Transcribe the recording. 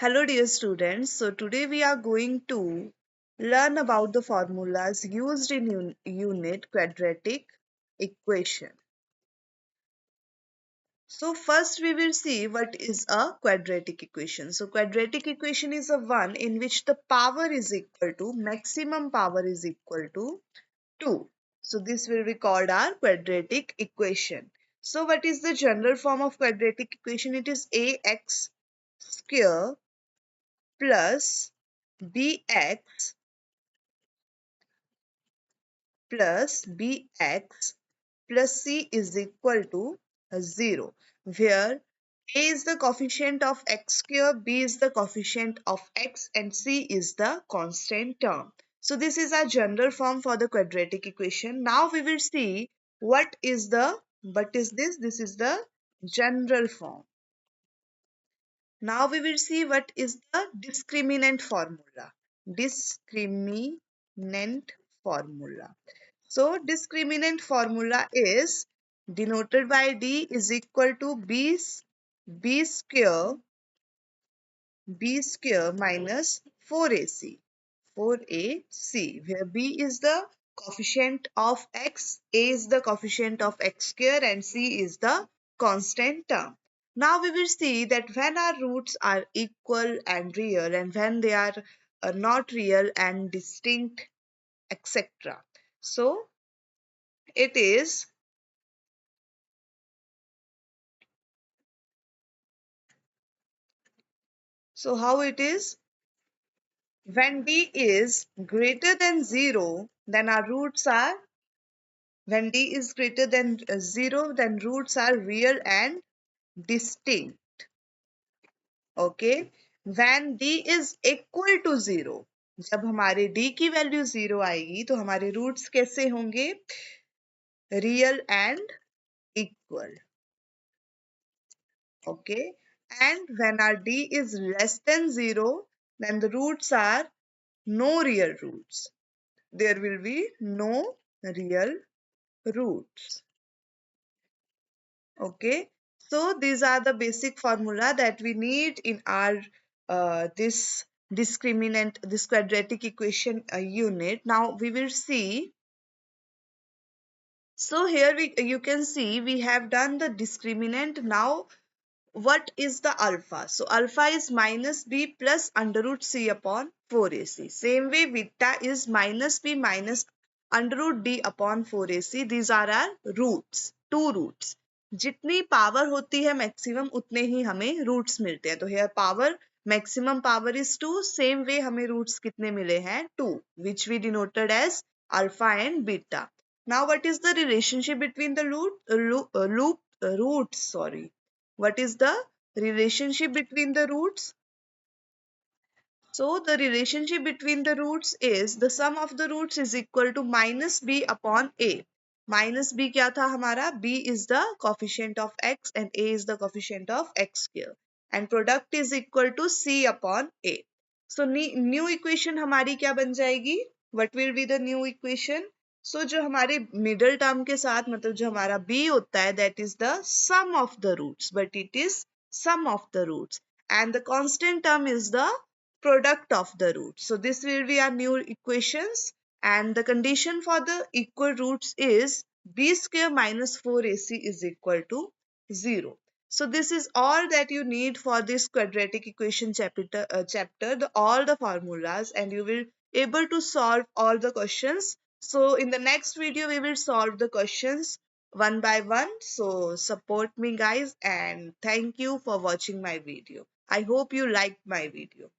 Hello dear students, so today we are going to learn about the formulas used in unit quadratic equation. So first we will see what is a quadratic equation. So quadratic equation is a one in which the power is equal to, maximum power is equal to 2. So this will be called our quadratic equation. So what is the general form of quadratic equation? It is ax square plus bx plus bx plus c is equal to 0, where a is the coefficient of x square, b is the coefficient of x, and c is the constant term. So this is our general form for the quadratic equation. Now we will see what is this? This is the general form. Now we will see what is the discriminant formula. Discriminant formula. So discriminant formula is denoted by D is equal to b square minus 4ac 4ac, where b is the coefficient of x, a is the coefficient of x square, and c is the constant term. Now we will see that when our roots are equal and real, and when they are not real and distinct, etc. So it is how it is when d is greater than 0, then our roots are when d is greater than 0, then roots are real and distinct. Okay, when d is equal to 0, जब हमारे d की value 0 आएगी तो हमारे roots कैसे होंगे? Real and equal. Okay, and when our d is less than 0, then the roots are no real roots. There will be no real roots. Okay, so these are the basic formula that we need in our this quadratic equation unit. Now we will see. So here you can see we have done the discriminant. Now what is the alpha? So alpha is minus b plus under root c upon 4ac. Same way beta is minus b minus under root d upon 4ac. These are our roots, two roots. जितनी power होती है maximum उतने ही हमें roots मिलते हैं. तो here power maximum power is 2. Same way हमें roots कितने मिले हैं? 2, which we denoted as alpha and beta. Now what is the relationship between the roots? Sorry. What is the relationship between the roots? So the relationship between the roots is the sum of the roots is equal to minus b upon a. Minus b क्या था हमारा? B is the coefficient of x and a is the coefficient of x square. And product is equal to c upon a. So new equation हमारी क्या बन जाएगी? What will be the new equation? So जो हमारे middle term के साथ मतलब जो हमारा b होता है, that is the sum of the roots, but it is sum of the roots, and the constant term is the product of the roots. So this will be our new equations, and the condition for the equal roots is b square minus 4ac is equal to 0. So this is all that you need for this quadratic equation chapter, all the formulas, and you will able to solve all the questions. So in the next video we will solve the questions one by one. So support me guys, and thank you for watching my video. I hope you liked my video.